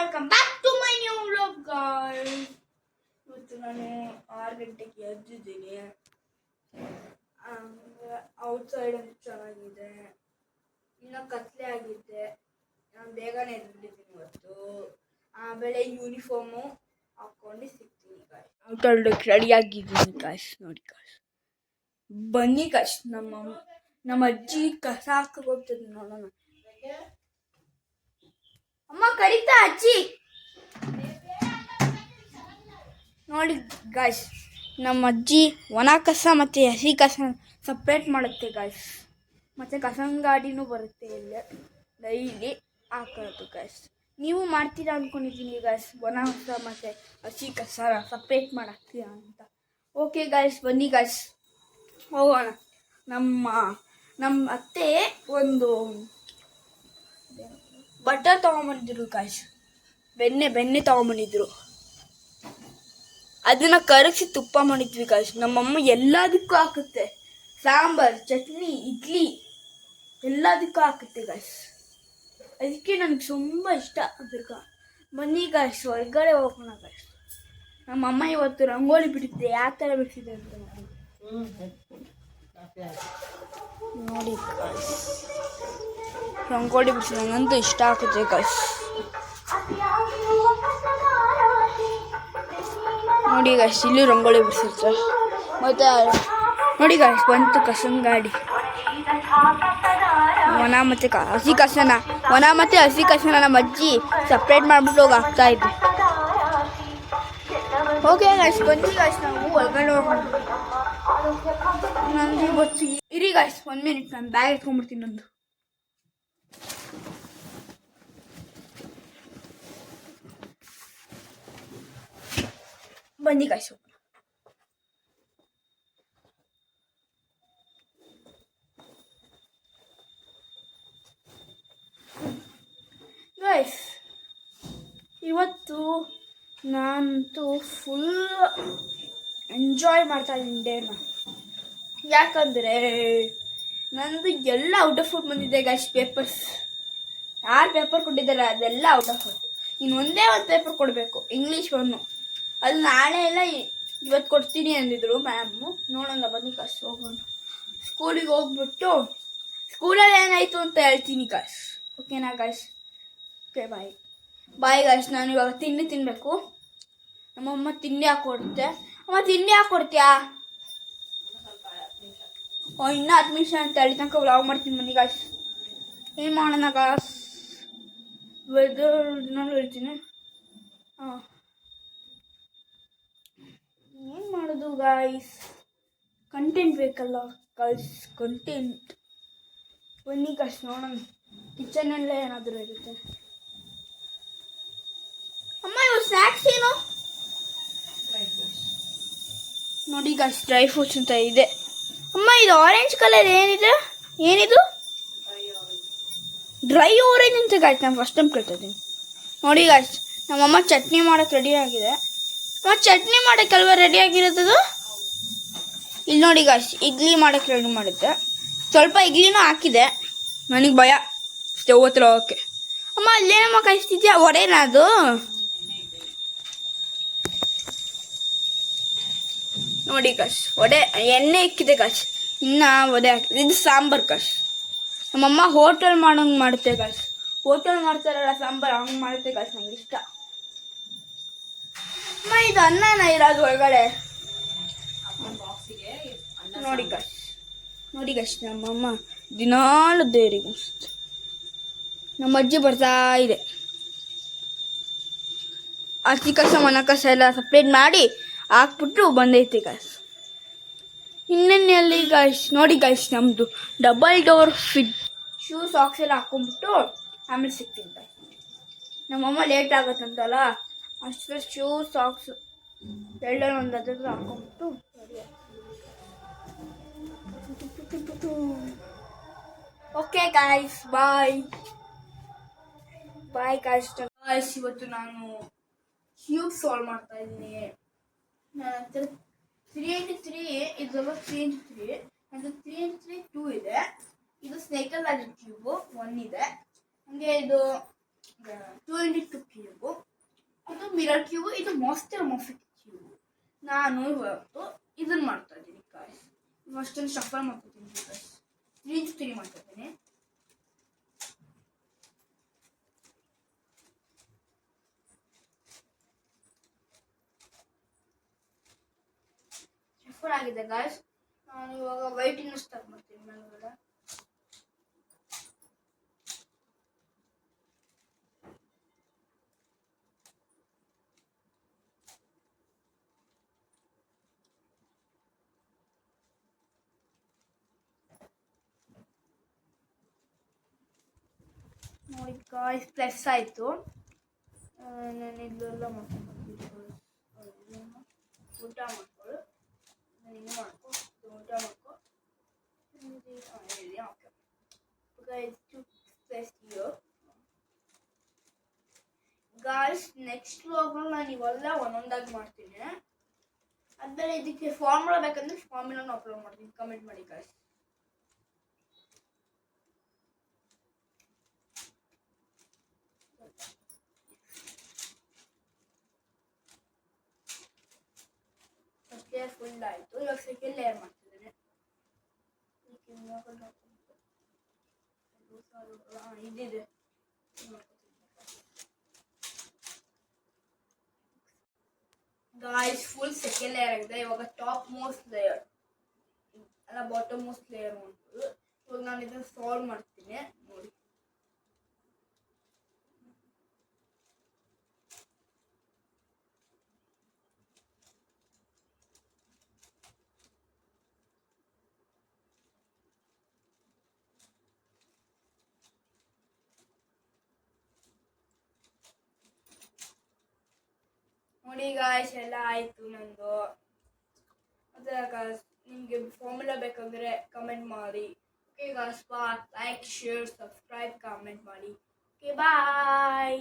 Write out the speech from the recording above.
Welcome back to my new vlog guys. ಇವತ್ತು ನಾನು 6 ಗಂಟೆಗೆ ಎದ್ದಿದ್ದೀನಿ. ಔಟ್ಸೈಡ್ ಅಂತ ಚೆನ್ನಾಗಿದೆ, ಇನ್ನೂ ಕತ್ಲೆ ಆಗಿದೆ. ನಾನು ಬೇಗನೆ ಎದ್ಬಿಟ್ಟಿದ್ದೀನಿ ಇವತ್ತು. ಆಮೇಲೆ ಯೂನಿಫಾರ್ಮು ಹಾಕ್ಕೊಂಡು ಸಿಗ್ತೀನಿ ಗಾಯ್ಸ್. ಔಟ್ಸೈಡ್ ರೆಡಿಯಾಗಿದ್ದೀನಿ ಗಾಯ್ಸ್. ನೋಡಿ ಗಾಯ್ಸ್, ಬನ್ನಿ ಗಾಯ್ಸ್. ನಮ್ಮ ಅಜ್ಜಿ ಕಸ ಹಾಕಕ್ಕೆ ಹೋಗ್ತದೆ, ನೋಡೋಣ. ಅಮ್ಮ ಕರೀತಾ ಅಜ್ಜಿ. ನೋಡಿ ಗಾಯ್ಸ್, ನಮ್ಮ ಅಜ್ಜಿ ಒಣ ಕಸ ಮತ್ತು ಹಸಿ ಕಸ ಸಪ್ರೇಟ್ ಮಾಡುತ್ತೆ ಗಾಯ್ಸ್. ಮತ್ತು ಕಸನ ಗಾಡಿನೂ ಬರುತ್ತೆ ಇಲ್ಲೇ, ಡೈಲಿ ಹಾಕೊಳ್ಳೋದು ಗಾಯ್ಸ್. ನೀವು ಮಾಡ್ತೀರಾ ಅಂದ್ಕೊಂಡಿದ್ದೀನಿ ಗಾಯ್ಸ್, ಒಣ ಕಸ ಮತ್ತು ಹಸಿ ಕಸ ಸಪ್ರೇಟ್ ಮಾಡಾಕ್ತೀರಾ ಅಂತ. ಓಕೆ ಗಾಯ್ಸ್, ಬನ್ನಿ ಗಾಯ್ಸ್ ಹೋಗೋಣ. ನಮ್ಮ ಅತ್ತೆ ಒಂದು ಬಟರ್ ತೊಗೊಂಬಂದಿದ್ರು ಗಾಯ್ಸ್, ಬೆಣ್ಣೆ ತೊಗೊಂಬಂದಿದ್ರು. ಅದನ್ನು ಕರಗಿಸಿ ತುಪ್ಪ ಮಾಡಿದ್ವಿ ಗಾಯ್ಸ್. ನಮ್ಮಮ್ಮ ಎಲ್ಲದಕ್ಕೂ ಹಾಕುತ್ತೆ, ಸಾಂಬಾರ್, ಚಟ್ನಿ, ಇಡ್ಲಿ ಎಲ್ಲದಕ್ಕೂ ಹಾಕುತ್ತೆ ಗಾಯ್ಸ್. ಅದಕ್ಕೆ ನನಗೆ ತುಂಬ ಇಷ್ಟ. ಅದಕ್ಕೆ ಬನ್ನಿ ಗಾಯ್ಸ್, ಹೊರಗಡೆ ಹೋಗೋಣ ಗಾಯ್ಸ್. ನಮ್ಮಮ್ಮ ಇವತ್ತು ರಂಗೋಲಿ ಬಿಡುತ್ತೆ. ಯಾವ ಥರ ಬಿಡ್ತಿದೆ ಅಂತ ನೋಡಿ ಗಾಯ್ಸ್. ರಂಗೋಲಿ ಬಿಡಿಸಿ ನನಗಂತೂ ಇಷ್ಟ ಆಗುತ್ತೆ ಗಾಯ್ಸ್. ನೋಡಿ ಗಾಯ್ಸ್, ಇಲ್ಲಿ ರಂಗೋಲಿ ಬಿಡಿಸಿರ್ತಾರೆ. ಮತ್ತು ನೋಡಿ ಗಾಯ್ಸ್, ಬಂತು ಕಸನ ಗಾಡಿ. ಒಣ ಮತ್ತು ಹಸಿ ಕಸನ ನಮ್ಮ ಅಜ್ಜಿ ಸಪ್ರೇಟ್ ಮಾಡಿಬಿಟ್ಟು ಹೋಗಿ ಹಾಕ್ತಾ ಇದ್ದೆ. ಓಕೆ ಗಾಯ್ಸ್, ಬನ್ನಿ ಗಾಯ್ಸ್, ನಾವು ಒಳಗಡೆ ಹೋಗೋಣ. ನಂದು ಇವತ್ತು ಇರಿ ಗಾಯ್ಸ್, 1 ಮಿನಿಟ್, ನಾನು ಬ್ಯಾಗ್ ಎತ್ಕೊಂಡ್ಬಿಡ್ತೀನಿ ನಂದು. ಬನ್ನಿ ಗಾಯ್ಸ್. ಗೈಸ್, ಇವತ್ತು ನಾನಂತೂ ಫುಲ್ ಎಂಜಾಯ್ ಮಾಡ್ತಾ ಇದ್ದೀನಿ ಡೇನ. ಯಾಕಂದರೆ ನಂದು ಎಲ್ಲ ಔಟ್ ಆಫ್ ಔಟ್ ಬಂದಿದೆ ಗಾಯ್ಸ್. ಪೇಪರ್ಸ್ ಯಾರು ಪೇಪರ್ ಕೊಟ್ಟಿದ್ದಾರೆ ಅದೆಲ್ಲ ಔಟ್ ಆಫ್ ಔಟ್. ಇನ್ನು ಒಂದೇ ಒಂದು ಪೇಪರ್ ಕೊಡಬೇಕು, ಇಂಗ್ಲೀಷ್ 1. ಅದು ನಾಳೆ ಎಲ್ಲ ಇವತ್ತು ಕೊಡ್ತೀನಿ ಅಂದಿದ್ರು ಮ್ಯಾಮು. ನೋಡೋಣ ಬನ್ನಿ ಕಾಸ್, ಹೋಗೋಣ. ಸ್ಕೂಲಿಗೆ ಹೋಗ್ಬಿಟ್ಟು ಸ್ಕೂಲಲ್ಲಿ ಏನಾಯಿತು ಅಂತ ಹೇಳ್ತೀನಿ ಕಾಸ್. ಓಕೆನಾ ಗಾಯ್ಸ್? Okay, bye guys. ನಾನು ಇವಾಗ ತಿನ್ನಬೇಕು. ನಮ್ಮಮ್ಮ ತಿಂಡಿ ಹಾಕ್ಕೊಡುತ್ತೆ. ಅಮ್ಮ ತಿಂಡಿ ಹಾಕ್ಕೊಡ್ತೀಯಾ? ಇನ್ನೂ 10 ನಿಮಿಷ ಅಂತ ಹೇಳಿ ತನಕ ವ್ಲಾಗ್ ಮಾಡ್ತೀನಿ. ಬನ್ನಿ ಗಾಯ್ಸ್, ಏನು ಮಾಡೋಣ ಗಾಯ್ಸ್, ವೆದರ್ ನಾನು ಹೇಳ್ತೀನಿ. ಏನು ಮಾಡೋದು ಗಾಯ್ಸ್, ಕಂಟೆಂಟ್ ಬೇಕಲ್ಲ ಗಾಯ್ಸ್, ಕಂಟೆಂಟ್. ಬನ್ನಿ ಗಾಯ್ಸ್, ನೋಡೋಣ ಕಿಚನಲ್ಲೇ ಏನಾದರೂ ಇರುತ್ತೆ. ಅಮ್ಮ ಇವು ಸ್ನ್ಯಾಕ್ಸ್ ಏನು? ನೋಡಿ ಗಾಯ್ಸ್, ಡ್ರೈ ಫ್ರೂಟ್ಸ್ ಅಂತ ಇದೆ. ಅಮ್ಮ ಇದು ಆರೆಂಜ್ ಕಲರ್ ಏನಿದು? ಡ್ರೈ ಆರೆಂಜ್ ಅಂತ ಗಾಯ್ಸ್, ನಾನು ಫಸ್ಟ್ ಟೈಮ್ ಕೇಳ್ತಾ ಇದ್ದೀನಿ. ನೋಡಿ ಗಾಯ್ಸ್, ನಮ್ಮಮ್ಮ ಚಟ್ನಿ ಮಾಡೋಕ್ಕೆ ರೆಡಿ ಆಗಿದೆ. ಚಟ್ನಿ ಮಾಡೋಕ್ಕಲ್ವ ರೆಡಿ ಆಗಿರೋದು? ಇಲ್ಲಿ ನೋಡಿ ಗಾಯ್ಸ್, ಇಡ್ಲಿ ಮಾಡೋಕ್ಕೆ ರೆಡಿ ಮಾಡಿದ್ದೆ. ಸ್ವಲ್ಪ ಇಡ್ಲಿನೂ ಹಾಕಿದೆ. ನನಗೆ ಭಯ ಸ್ಟವ್ ಹತ್ರ ಹೋಗೋಕ್ಕೆ. ಅಮ್ಮ ಅಲ್ಲೇನಮ್ಮ ಕಾಯಿಸ್ತಿದ್ಯಾ? ವಡೆನಾ ಅದು? ನೋಡಿ ಗಾಯ್ಸ್, ವಡೆ ಎಣ್ಣೆ ಇಕ್ಕಿದೆ ಗಾಯ್ಸ್, ಇನ್ನು ವಡೆ ಹಾಕಿದೆ. ಇದು ಸಾಂಬಾರು ಗಾಯ್ಸ್. ನಮ್ಮಮ್ಮ ಹೋಟೆಲ್ ಮಾಡೋಂಗೆ ಮಾಡುತ್ತೆ ಗಾಯ್ಸ್. ಹೋಟೆಲ್ ಮಾಡ್ತಾರಲ್ಲ ಸಾಂಬಾರು, ಹಂಗೆ ಮಾಡುತ್ತೆ ಗಾಯ್ಸ್, ನಂಗೆ ಇಷ್ಟ. ಅಮ್ಮ ಇದು ಅನ್ನನ ಇರೋದು ಒಳಗಡೆ. ನೋಡಿ ಗಾಯ್ಸ್, ನಮ್ಮಮ್ಮ ದಿನಾಲು ದೇವರಿಗೆ ನಮ್ಮ ಅಜ್ಜಿ ಬರ್ತಾ ಇದೆ. ಹಸಿ ಕಸ ಒಣ ಕಸ ಎಲ್ಲ ಸಪ್ರೇಟ್ ಮಾಡಿ ಹಾಕ್ಬಿಟ್ಟು ಬಂದೈತೆ ಗಾಯ್ಸ್. ಇನ್ನೆಲ್ಲಿ ಗಾಯ್ಸ್, ನೋಡಿ ಗಾಯ್ಸ್, ನಮ್ಮದು double door fridge. Shoe socks ಎಲ್ಲ ಹಾಕ್ಕೊಂಬಿಟ್ಟು ಆಮೇಲೆ ಸಿಗ್ತೀನಿ ಗಾಯ್ಸ್. ನಮ್ಮಮ್ಮ ಲೇಟ್ ಆಗುತ್ತಂತಲ್ಲ, ಅಷ್ಟು ಶೂ ಸಾಕ್ಸ್ ಎರಡಲ್ಲಿ ಒಂದು ಅದ್ರ ಹಾಕ್ಕೊಂಬಿಟ್ಟು ಓಕೆ ಗಾಯ್ಸ್, ಬಾಯ್ ಗಾಯ್ಸ್. ಇವತ್ತು ನಾನು ಕ್ಯೂಬ್ ಸಾಲ್ವ್ ಮಾಡ್ತಾ ಇದ್ದೀನಿ. ನನ್ನ ಹತ್ರ 3 into 3 ಇದೆಲ್ಲ 3 into 3. ಅದು 3 into 3 2 ಇದೆ. ಇದು ಸ್ನೇಕಲ್ ಆದ ಕ್ಯೂಬು 1 ಇದೆ. ಹಾಗೆ ಇದು 2 into 2 ಕ್ಯೂಬು. ಮಿರರ್ ಕ್ಯೂಬ್, ಇದು ಮಾಸ್ಟರ್ ಮೊಫಿಕ್ ಕ್ಯೂಬ್. ನಾನು ಇವತ್ತು ಇದನ್ನ ಮಾಡ್ತಾ ಇದ್ದೀನಿ ಗಾಯ್ಸ್. ಅಷ್ಟೊಂದು ಶಫಲ್ ಮಾಡ್ಕೊತೀನಿ ಗಾಯ್ಸ್. 3 ಮಾಡ್ತಾ ಇದ್ದೀನಿ. ಶಫಲ್ ಆಗಿದೆ ಗಾಯ್ಸ್. ನಾನು ಇವಾಗ ವೈಟ್ ಇನ್ನು ಸ್ಟಾರ್ಟ್ ಮಾಡ್ತೀನಿ ಮೇಲ್ಗಡೆ. ನೋಡಿ ಗಾಯ್ಸ್, ಪ್ಲಸ್ ಆಯಿತು. ನಾನು ಇಲ್ಲೆಲ್ಲ ಮಾಡ್ಕೊಂಡು ಊಟ ಮಾಡ್ಕೊಳ್ಳು. ನಾನು ಹಿಂಗೆ ಮಾಡ್ಕೊ, ಊಟ ಮಾಡ್ಕೊ. ಓಕೆ ಪ್ಲಸ್ ಗಾಯ್ಸ್, ನೆಕ್ಸ್ಟ್ ವ್ಲಾಗ್ನಲ್ಲಿ ನಾನು ಇವೆಲ್ಲ ಒಂದೊಂದಾಗಿ ಮಾಡ್ತೀನಿ. ಆದ್ಮೇಲೆ ಇದಕ್ಕೆ ಫಾರ್ಮುಲಾ ಬೇಕಂದ್ರೆ ಫಾರ್ಮುಲಾನ ಅಪ್ಲೋಡ್ ಮಾಡ್ತೀನಿ. ಕಮೆಂಟ್ ಮಾಡಿ ಗಾಯ್ಸ್. ಫಸ್ಟ್ ಲೇಯರ್ ಫುಲ್ ಆಯಿತು. ಇವಾಗ ಸೆಕೆಂಡ್ ಲೇಯರ್ ಮಾಡ್ತಿದ್ದೇನೆ. ಇದಿದೆ ಗಾಯ್ಸ್, ಫುಲ್ ಸೆಕೆಂಡ್ ಲೇಯರ್ ಆಗಿದೆ. ಇವಾಗ ಟಾಪ್ ಮೋಸ್ಟ್ ಲೇಯರ್ ಅಲ್ಲ, ಬಾಟಮ್ ಮೋಸ್ಟ್ ಲೇಯರ್ ಮಾಡ್ಬೋದು. ಇವಾಗ ನಾನು ಇದನ್ನು ಸಾಲ್ವ್ ಮಾಡ್ತೀನಿ ನೋಡಿ. ನೋಡಿ ಗಾಯ್ಸ್, ಎಲ್ಲ ಆಯಿತು ನಂದು. ಮತ್ತೆ ಗಾಯ್ಸ್, ನಿಮಗೆ ಫಾರ್ಮುಲಾ ಬೇಕಂದ್ರೆ ಕಮೆಂಟ್ ಮಾಡಿ. Okay guys, like, share, subscribe, comment ಮಾಡಿ. ಓಕೆ ಬಾಯ್.